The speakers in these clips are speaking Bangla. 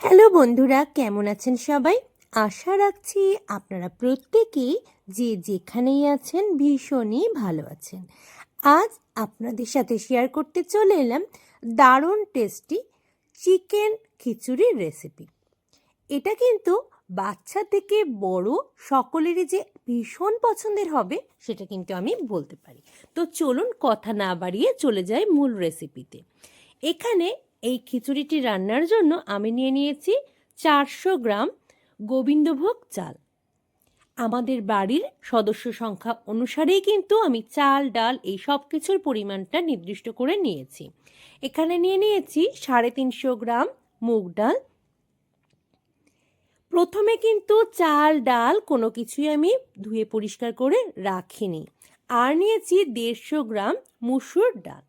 হ্যালো বন্ধুরা, কেমন আছেন সবাই? আশা রাখছি আপনারা প্রত্যেকেই যে যেখানেই আছেন ভীষণই ভালো আছেন। আজ আপনাদের সাথে শেয়ার করতে চলে এলাম দারুণ টেস্টি চিকেন খিচুড়ির রেসিপি। এটা কিন্তু বাচ্চা থেকে বড় সকলেরই যে ভীষণ পছন্দের হবে সেটা কিন্তু আমি বলতে পারি। তো চলুন কথা না বাড়িয়ে চলে যাই মূল রেসিপিতে। এখানে এই খিচুড়িটি রান্নার জন্য আমি নিয়ে নিয়েছি 400 গ্রাম গোবিন্দভোগ চাল। আমাদের বাড়ির সদস্য সংখ্যা অনুসারেই কিন্তু আমি চাল ডাল এই সব কিছুর পরিমাণটা নির্দিষ্ট করে নিয়েছি। এখানে নিয়ে নিয়েছি 350 গ্রাম মুগ ডাল। প্রথমে কিন্তু চাল ডাল কোনো কিছুই আমি ধুয়ে পরিষ্কার করে রাখিনি। আর নিয়েছি 150 গ্রাম মুসুর ডাল।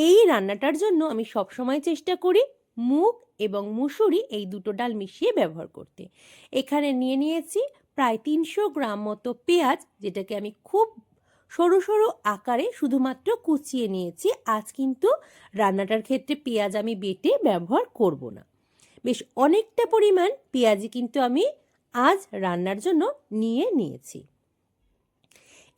এই রান্নাটার জন্য আমি সবসময় চেষ্টা করি মুগ এবং মুসুরি এই দুটো ডাল মিশিয়ে ব্যবহার করতে। এখানে নিয়ে নিয়েছি প্রায় 300 গ্রাম মতো পেঁয়াজ, যেটাকে আমি খুব সরু সরু আকারে শুধুমাত্র কুচিয়ে নিয়েছি। আজ কিন্তু রান্নাটার ক্ষেত্রে পেঁয়াজ আমি বেটে ব্যবহার করব না। বেশ অনেকটা পরিমাণ পেঁয়াজি কিন্তু আমি আজ রান্নার জন্য নিয়ে নিয়েছি।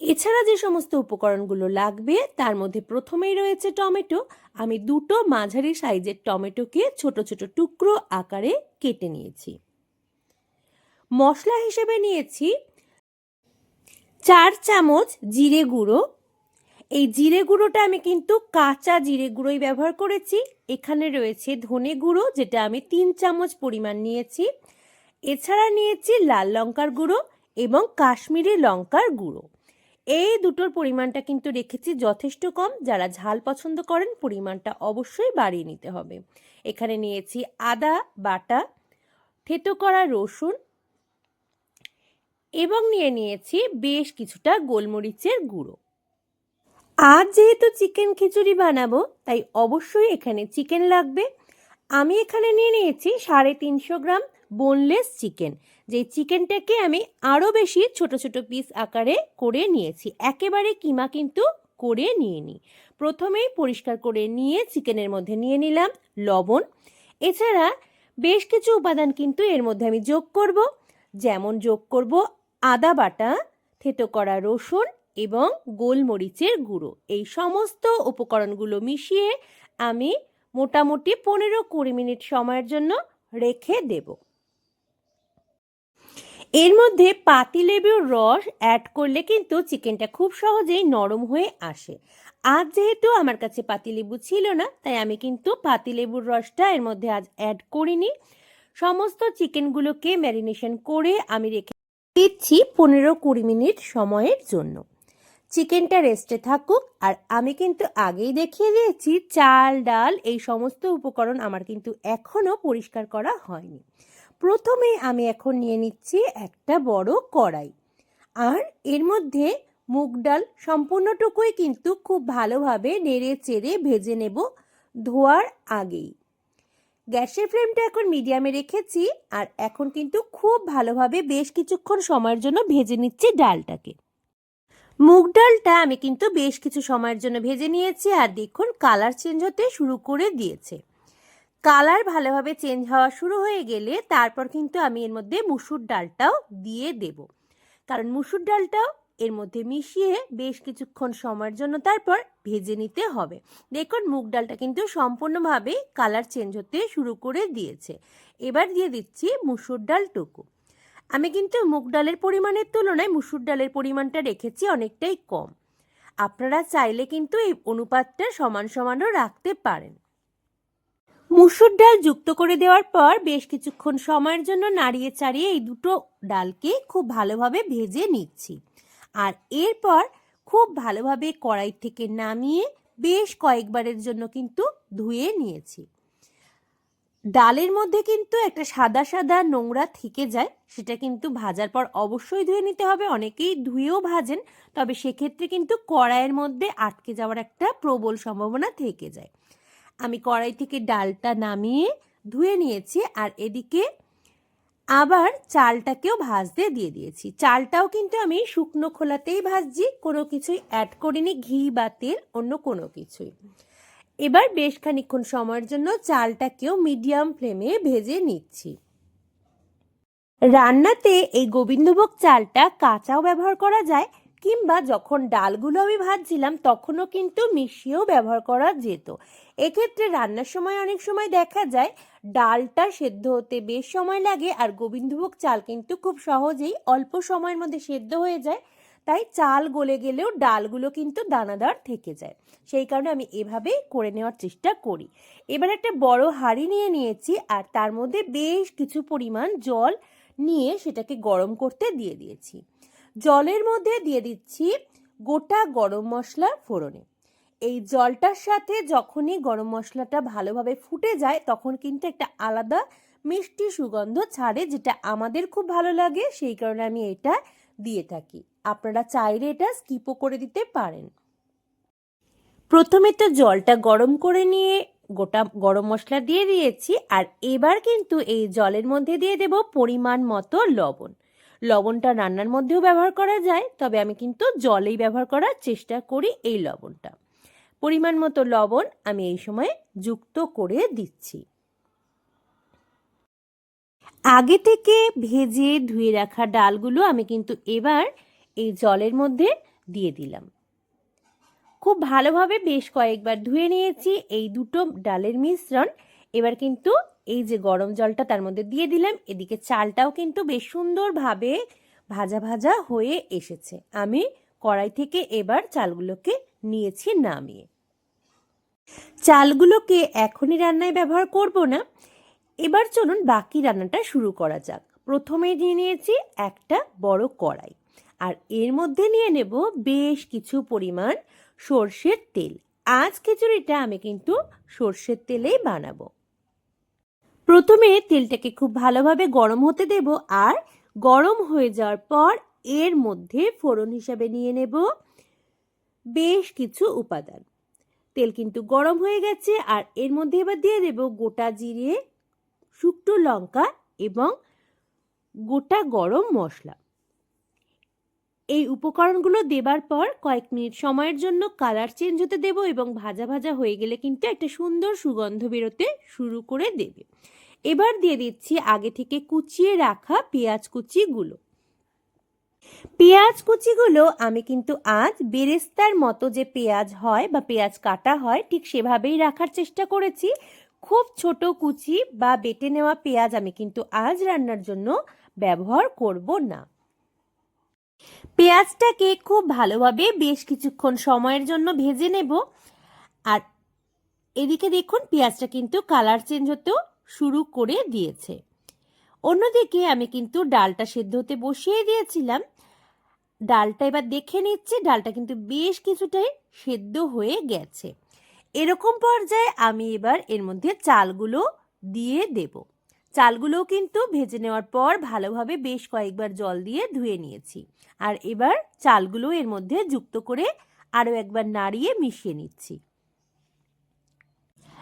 এছাড়া যে সমস্ত উপকরণগুলো লাগবে তার মধ্যে প্রথমেই রয়েছে টমেটো। আমি দুটো মাঝারি সাইজের টমেটোকে ছোট ছোট টুকরো আকারে কেটে নিয়েছি। মশলা হিসেবে নিয়েছি 4 চামচ জিরে গুঁড়ো। এই জিরে গুঁড়োটা আমি কিন্তু কাঁচা জিরে গুঁড়োই ব্যবহার করেছি। এখানে রয়েছে ধনে গুঁড়ো, যেটা আমি 3 চামচ পরিমাণ নিয়েছি। এছাড়া নিয়েছি লাল লঙ্কার গুঁড়ো এবং কাশ্মীরি লঙ্কার গুঁড়ো। এই দুটোর পরিমাণটা কিন্তু রেখেছি যথেষ্ট কম। যারা ঝাল পছন্দ করেন পরিমাণটা অবশ্যই বাড়িয়ে নিতে হবে। এখানে নিয়েছি আদা বাটা, থেতো করা রসুন এবং নিয়ে নিয়েছি বেশ কিছুটা গোলমরিচের গুঁড়ো। আজ যেহেতু চিকেন খিচুড়ি বানাবো তাই অবশ্যই এখানে চিকেন লাগবে। আমি এখানে নিয়ে নিয়েছি 350 গ্রাম বোনলেস চিকেন। যে চিকেনটাকে আমি আরও বেশি ছোট ছোট পিস আকারে করে নিয়েছি, একেবারে কিমা কিন্তু করে নিয়ে নিই। প্রথমেই পরিষ্কার করে নিয়ে চিকেনের মধ্যে নিয়ে নিলাম লবণ। এছাড়া বেশ কিছু উপাদান কিন্তু এর মধ্যে আমি যোগ করব, যেমন যোগ করব আদা বাটা, থেতো করা রসুন এবং গোলমরিচের গুঁড়ো। এই সমস্ত উপকরণগুলো মিশিয়ে আমি মোটামুটি 15-20 মিনিট সময়ের জন্য রেখে দেব। এর মধ্যে পাতিলেবুর রস অ্যাড করলে কিন্তু চিকেনটা খুব সহজেই নরম হয়ে আসে। আজ যেহেতু আমার কাছে পাতিলেবু ছিল না তাই আমি কিন্তু পাতিলেবুর রসটা এর মধ্যে আজ অ্যাড করিনি। সমস্ত চিকেনগুলোকে ম্যারিনেশন করে আমি রেখে দিচ্ছি 15-20 মিনিট সময়ের জন্য। চিকেনটা রেস্টে থাকুক। আর আমি কিন্তু আগেই দেখিয়ে দিয়েছি চাল ডাল এই সমস্ত উপকরণ আমার কিন্তু এখনও পরিষ্কার করা হয়নি। প্রথমে আমি এখন নিয়ে নিচ্ছি একটা বড় কড়াই, আর এর মধ্যে মুগ ডাল সম্পূর্ণটুকুই কিন্তু খুব ভালোভাবে নেড়ে চেড়ে ভেজে নেব ধোয়ার আগেই। গ্যাসের ফ্লেমটা এখন মিডিয়ামে রেখেছি আর এখন কিন্তু খুব ভালোভাবে বেশ কিছুক্ষণ সময়ের জন্য ভেজে নিচ্ছি ডালটাকে। মুগ ডালটা আমি কিন্তু বেশ কিছু সময়ের জন্য ভেজে নিয়েছি আর দেখুন কালার চেঞ্জ হতে শুরু করে দিয়েছে। কালার ভালোভাবে চেঞ্জ হওয়া শুরু হয়ে গেলে তারপর কিন্তু আমি এর মধ্যে মুসুর ডালটাও দিয়ে দেব, কারণ মুসুর ডালটাও এর মধ্যে মিশিয়ে বেশ কিছুক্ষণ সময়ের জন্য তারপর ভেজে নিতে হবে। দেখুন মুগ ডালটা কিন্তু সম্পূর্ণভাবে কালার চেঞ্জ হতে শুরু করে দিয়েছে। এবার দিয়ে দিচ্ছি মুসুর ডালটুকু। আমি কিন্তু মুগ ডালের পরিমাণের তুলনায় মুসুর ডালের পরিমাণটা রেখেছি অনেকটাই কম। আপনারা চাইলে কিন্তু এই অনুপাতটা সমান সমানও রাখতে পারেন। মুসুর ডাল যুক্ত করে দেওয়ার পর বেশ কিছুক্ষণ সময়ের জন্য নাড়িয়ে চাড়িয়ে এই দুটো ডালকে খুব ভালোভাবে ভেজে নিচ্ছি। আর এরপর খুব ভালোভাবে কড়াই থেকে নামিয়ে বেশ কয়েকবারের জন্য কিন্তু ধুয়ে নিয়েছি। ডালের মধ্যে কিন্তু একটা সাদা সাদা নোংরা থেকে যায়, সেটা কিন্তু ভাজার পর অবশ্যই ধুয়ে নিতে হবে। অনেকেই ধুয়েও ভাজেন, তবে সেক্ষেত্রে কিন্তু কড়াইয়ের মধ্যে আটকে যাওয়ার একটা প্রবল সম্ভাবনা থেকে যায়। আমি কড়াই থেকে ডালটা নামিয়ে ধুয়ে নিয়েছি আর এদিকে আবার চালটাকেও ভাজতে দিয়ে দিয়েছি। চালটাও কিন্তু আমি শুকনো খোলাতেই ভাজছি, কোনো কিছুই অ্যাড করিনি, ঘি বা তেল অন্য কোনো কিছুই। এবার বেশ খানিকক্ষণ সময়ের জন্য চালটাকেও মিডিয়াম ফ্লেমে ভেজে নিচ্ছি। রান্নাতে এই গোবিন্দভোগ চালটা কাঁচাও ব্যবহার করা যায়, কিংবা যখন ডালগুলো আমি ভাজছিলাম তখনও কিন্তু মিশিয়েও ব্যবহার করা যেত। এক্ষেত্রে রান্নার সময় অনেক সময় দেখা যায় ডালটা সেদ্ধ হতে বেশ সময় লাগে, আর গোবিন্দভোগ চাল কিন্তু খুব সহজেই অল্প সময়ের মধ্যে সেদ্ধ হয়ে যায়, তাই চাল গলে গেলেও ডালগুলো কিন্তু দানাদার থেকে যায়। সেই কারণে আমি এভাবেই করে নেওয়ার চেষ্টা করি। এবার একটা বড় হাঁড়ি নিয়ে নিয়েছি, আর তার মধ্যে বেশ কিছু পরিমাণ জল নিয়ে সেটাকে গরম করতে দিয়ে দিয়েছি। জলের মধ্যে দিয়ে দিচ্ছি গোটা গরম মশলা ফোড়নে। এই জলটার সাথে যখনই গরম মশলাটা ভালোভাবে ফুটে যায় তখন কিন্তু একটা আলাদা মিষ্টি সুগন্ধ ছাড়ে, যেটা আমাদের খুব ভালো লাগে, সেই কারণে আমি এটা দিয়ে থাকি। আপনারা চাইলে এটা স্কিপও করে দিতে পারেন। প্রথমে তো জলটা গরম করে নিয়ে গোটা গরম মশলা দিয়ে দিয়েছি, আর এবার কিন্তু এই জলের মধ্যে দিয়ে দেব পরিমাণ মতো লবণ। লবণটা রান্নার মধ্যেও ব্যবহার করা যায়, তবে আমি কিন্তু জলেই ব্যবহার করার চেষ্টা করি এই লবণটা। পরিমাণ মতো লবণ আমি এই সময় যুক্ত করে দিচ্ছি। আগে থেকে ভেজে ধুয়ে রাখা ডালগুলো আমি কিন্তু এবার এই জলের মধ্যে দিয়ে দিলাম। খুব ভালোভাবে বেশ কয়েকবার ধুয়ে নিয়েছি এই দুটো ডালের মিশ্রণ। এবার কিন্তু এই যে গরম জলটা তার মধ্যে দিয়ে দিলাম। এদিকে চালটাও কিন্তু বেশ সুন্দরভাবে ভাজা ভাজা হয়ে এসেছে। আমি কড়াই থেকে এবার চালগুলোকে নিয়েছি নামিয়ে। চালগুলোকে এখনই রান্নায় ব্যবহার করব না, এবার চলুন বাকি রান্নাটা শুরু করা যাক। প্রথমে নিয়ে নিয়েছি একটা বড় কড়াই, আর এর মধ্যে নিয়ে নেব বেশ কিছু পরিমাণ সর্ষের তেল। আজ খিচুড়িটা আমি কিন্তু সর্ষের তেলেই বানাবো। প্রথমে তেলটাকে খুব ভালোভাবে গরম হতে দেব, আর গরম হয়ে যাওয়ার পর এর মধ্যে ফোড়ন হিসাবে নিয়ে নেব বেশ কিছু উপাদান। তেল কিন্তু গরম হয়ে গেছে, আর এর মধ্যে এবার দিয়ে দেব গোটা জিরে, শুকনো লঙ্কা এবং গোটা গরম মশলা। এই উপকরণগুলো দেবার পর কয়েক মিনিট সময়ের জন্য কালার চেঞ্জ হতে দেব, এবং ভাজা ভাজা হয়ে গেলে কিন্তু একটা সুন্দর সুগন্ধ বেরোতে শুরু করে দেবে। এবার দিয়ে দিচ্ছি আগে থেকে কুচিয়ে রাখা পেঁয়াজ কুচিগুলো। পেঁয়াজ কুচিগুলো আমি কিন্তু আজ বেরেস্তার মতো যে পেঁয়াজ হয় বা পেঁয়াজ কাটা হয় ঠিক সেভাবেই রাখার চেষ্টা করেছি। খুব ছোট কুচি বা বেটে নেওয়া পেঁয়াজ আমি কিন্তু আজ রান্নার জন্য ব্যবহার করব না। পেঁয়াজটাকে খুব ভালোভাবে বেশ কিছুক্ষণ সময়ের জন্য ভেজে নেব, আর এদিকে দেখুন পেঁয়াজটা কিন্তু কালার চেঞ্জ হতেও শুরু করে দিয়েছে। অন্যদিকে আমি কিন্তু ডালটা সেদ্ধ হতে বসিয়ে দিয়েছিলাম। ডালটা এবার দেখে নিচ্ছি, ডালটা কিন্তু বেশ কিছুটাই সেদ্ধ হয়ে গেছে। এরকম পর্যায়ে আমি এবার এর মধ্যে চালগুলো দিয়ে দেব। চালগুলোও কিন্তু ভেজে নেওয়ার পর ভালোভাবে বেশ কয়েকবার জল দিয়ে ধুয়ে নিয়েছি, আর এবার চালগুলো এর মধ্যে যুক্ত করে আরও একবার নাড়িয়ে মিশিয়ে নিচ্ছি।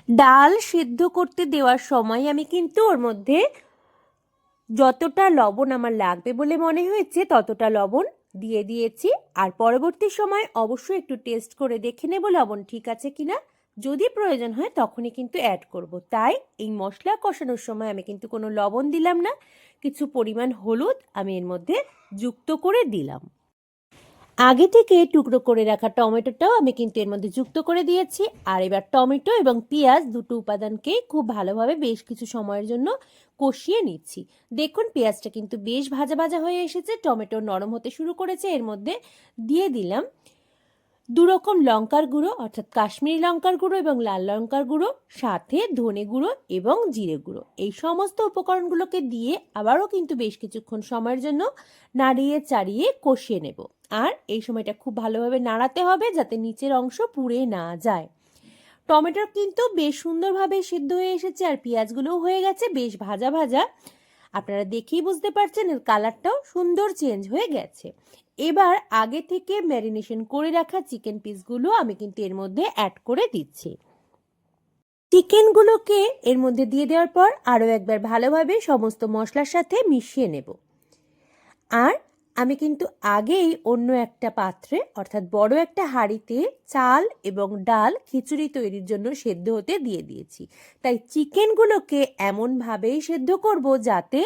ডাল সেদ্ধ করতে দেওয়ার সময় আমি কিন্তু ওর মধ্যে যতটা লবণ আমার লাগবে বলে মনে হয়েছে ততটা লবণ দিয়ে দিয়েছি, আর পরবর্তী সময় অবশ্যই একটু টেস্ট করে দেখে নেব লবণ ঠিক আছে কিনা। যদি প্রয়োজন হয় তখনই কিন্তু অ্যাড করব। তাই এই মশলা কষানোর সময় আমি কিন্তু কোনো লবণ দিলাম না। কিছু পরিমাণ হলুদ আমি এর মধ্যে যুক্ত করে দিলাম। আগে থেকে টুকরো করে রাখা টমেটোটাও আমি কিন্তু এর মধ্যে যুক্ত করে দিয়েছি, আর এবার টমেটো এবং পেঁয়াজ দুটো উপাদানকে খুব ভালোভাবে বেশ কিছু সময়ের জন্য কষিয়ে নিচ্ছি। দেখুন পেঁয়াজটা কিন্তু বেশ ভাজা ভাজা হয়ে এসেছে, টমেটো নরম হতে শুরু করেছে। এর মধ্যে দিয়ে দিলাম দুরকম লঙ্কার গুঁড়ো, অর্থাৎ কাশ্মীরি লঙ্কার গুঁড়ো এবং লাল লঙ্কার গুঁড়ো, সাথে ধনে গুঁড়ো এবং জিরে গুঁড়ো। এই সমস্ত উপকরণগুলোকে দিয়ে আবারও কিন্তু বেশ কিছুক্ষণ সময়ের জন্য নাড়িয়ে চাড়িয়ে কষিয়ে নেব, আর এই সময়টা খুব ভালোভাবে নাড়াতে হবে যাতে নিচের অংশ পুড়ে না যায়। টমেটো কিন্তু বেশ সুন্দরভাবে সিদ্ধ হয়ে এসেছে, আর পেঁয়াজগুলোও হয়ে গেছে বেশ ভাজা ভাজা। আপনারা দেখেই বুঝতে পারছেন এর কালারটাও সুন্দর চেঞ্জ হয়ে গেছে। এবার আগে থেকে ম্যারিনেশন করে রাখা চিকেন পিসগুলো আমি কিন্তু এর মধ্যে অ্যাড করে দিচ্ছি। চিকেনগুলোকে এর মধ্যে দিয়ে দেওয়ার পর আরও একবার ভালোভাবে সমস্ত মশলার সাথে মিশিয়ে নেব, আর আমি কিন্তু আগেই অন্য একটা পাত্রে অর্থাৎ বড় একটা হাঁড়িতে চাল এবং ডাল খিচুড়ি তৈরির জন্য সেদ্ধ হতে দিয়ে দিয়েছি। তাই চিকেনগুলোকে এমনভাবেই সেদ্ধ করব যাতে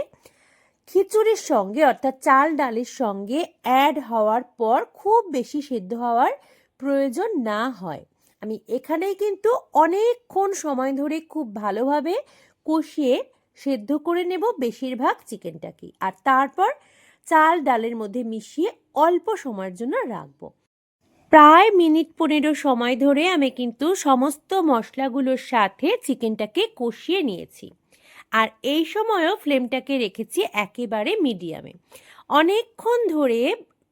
খিচুড়ির সঙ্গে অর্থাৎ চাল ডালের সঙ্গে অ্যাড হওয়ার পর খুব বেশি সেদ্ধ হওয়ার প্রয়োজন না হয়। আমি এখানেই কিন্তু অনেকক্ষণ সময় ধরে খুব ভালোভাবে কষিয়ে সেদ্ধ করে নেব বেশিরভাগ চিকেনটাকে, আর তারপর চাল ডালের মধ্যে মিশিয়ে অল্প সময়ের জন্য রাখবো। প্রায় মিনিট 15 সময় ধরে আমি কিন্তু সমস্ত মশলাগুলোর সাথে চিকেনটাকে কষিয়ে নিয়েছি। আর এই সময়ও ফ্লেমটাকে রেখেছি একেবারে মিডিয়ামে। অনেকক্ষণ ধরে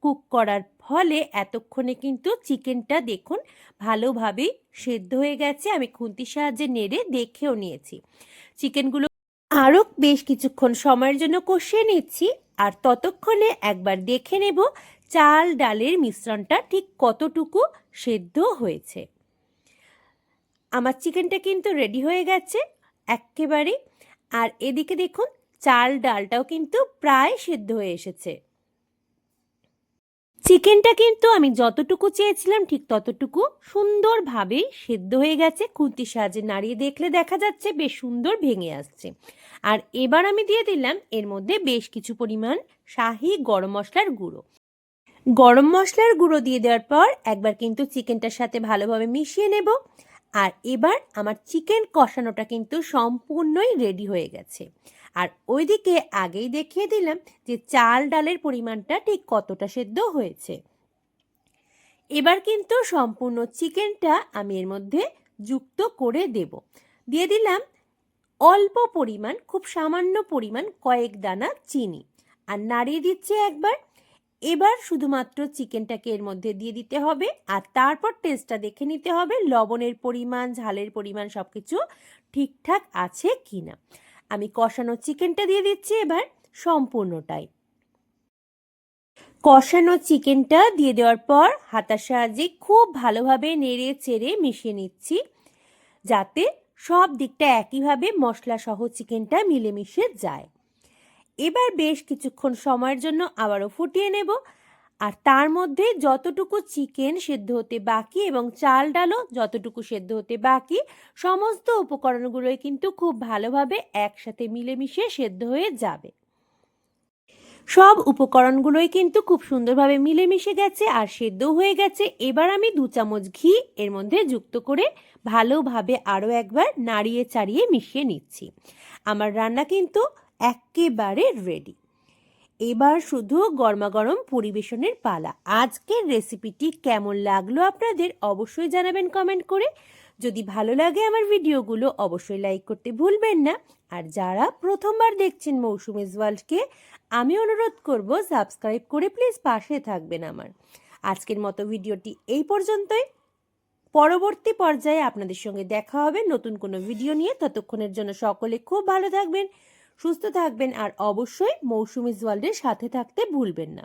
কুক করার ফলে এতক্ষণে কিন্তু চিকেনটা দেখুন ভালোভাবেই সেদ্ধ হয়ে গেছে। আমি খুন্তির সাহায্যে নেড়ে দেখেও নিয়েছি। চিকেনগুলো আরও বেশ কিছুক্ষণ সময়ের জন্য কষিয়ে নিচ্ছি, আর ততক্ষণে একবার দেখে নেব চাল ডালের মিশ্রণটা ঠিক কতটুকু সেদ্ধ হয়েছে। আমার চিকেনটা কিন্তু রেডি হয়ে গেছে একেবারে। আর এদিকে দেখুন চাল ডালটাও কিন্তু প্রায় সেদ্ধ হয়ে এসেছে। চিকেনটা কিন্তু আমি যতটুকু চেয়েছিলাম ঠিক ততটুকু সুন্দরভাবেই সেদ্ধ হয়ে গেছে। খুন্তির সাহায্যে নাড়িয়ে দেখলে দেখা যাচ্ছে বেশ সুন্দর ভেঙে আসছে। আর এবার আমি দিয়ে দিলাম এর মধ্যে বেশ কিছু পরিমাণ শাহি গরম মশলার গুঁড়ো। গরম মশলার গুঁড়ো দিয়ে দেওয়ার পর একবার কিন্তু চিকেনটার সাথে ভালোভাবে মিশিয়ে নেব। আর এবার আমার চিকেন কষানোটা কিন্তু সম্পূর্ণই রেডি হয়ে গেছে। আর ওইদিকে আগেই দেখিয়ে দিলাম যে চাল ডালের পরিমাণটা ঠিক কতটা সেদ্ধ হয়েছে। এবার কিন্তু সম্পূর্ণ চিকেনটা আমি এর মধ্যে যুক্ত করে দেব। দিয়ে দিলাম অল্প পরিমাণ, খুব সামান্য পরিমাণ কয়েক দানা চিনি, আর নাড়িয়ে দিচ্ছি একবার। এবার শুধুমাত্র চিকেনটাকে এর মধ্যে দিয়ে দিতে হবে, আর তারপর টেস্টটা দেখে নিতে হবে লবণের পরিমাণ, ঝালের পরিমাণ সব কিছু ঠিকঠাক আছে কিনা। আমি কষানো চিকেনটা দিয়ে দিচ্ছি এবার সম্পূর্ণটাই। কষানো চিকেনটা দিয়ে দেওয়ার পর হাতার সাহায্যে খুব ভালোভাবে নেড়ে চেড়ে মিশিয়ে নিচ্ছি যাতে সব দিকটা একইভাবে মশলা সহ চিকেনটা মিলেমিশে যায়। এবার বেশ কিছুক্ষণ সময়ের জন্য আবারও ফুটিয়ে নেব, আর তার মধ্যে যতটুকু চিকেন সেদ্ধ হতে বাকি এবং চাল ডালও যতটুকু সেদ্ধ হতে বাকি সমস্ত উপকরণগুলোই কিন্তু খুব ভালোভাবে একসাথে মিলেমিশে সেদ্ধ হয়ে যাবে। সব উপকরণগুলোই কিন্তু খুব সুন্দরভাবে মিলেমিশে গেছে আর সেদ্ধ হয়ে গেছে। এবার আমি 2 চামচ ঘি এর মধ্যে যুক্ত করে ভালোভাবে আরও একবার নাড়িয়ে চাড়িয়ে মিশিয়ে নিচ্ছি। আমার রান্না কিন্তু একেবারে রেডি। এবার শুধু গরমাগরম পরিবেশনের পালা। আজকের রেসিপিটি কেমন লাগলো আপনাদের অবশ্যই জানাবেন কমেন্ট করে। যদি ভালো লাগে আমার ভিডিওগুলো অবশ্যই লাইক করতে ভুলবেন না। আর যারা প্রথমবার দেখছেন মৌসুমীজ ওয়ার্ল্ডকে আমি অনুরোধ করব সাবস্ক্রাইব করে প্লিজ পাশে থাকবেন আমার। আজকের মতো ভিডিওটি এই পর্যন্তই। পরবর্তী পর্যায়ে আপনাদের সঙ্গে দেখা হবে নতুন কোনো ভিডিও নিয়ে। ততক্ষণের জন্য সকলে খুব ভালো থাকবেন, সুস্থ থাকবেন, আর অবশ্যই মৌসুমীজ ওয়ার্ল্ডের সাথে থাকতে ভুলবেন না।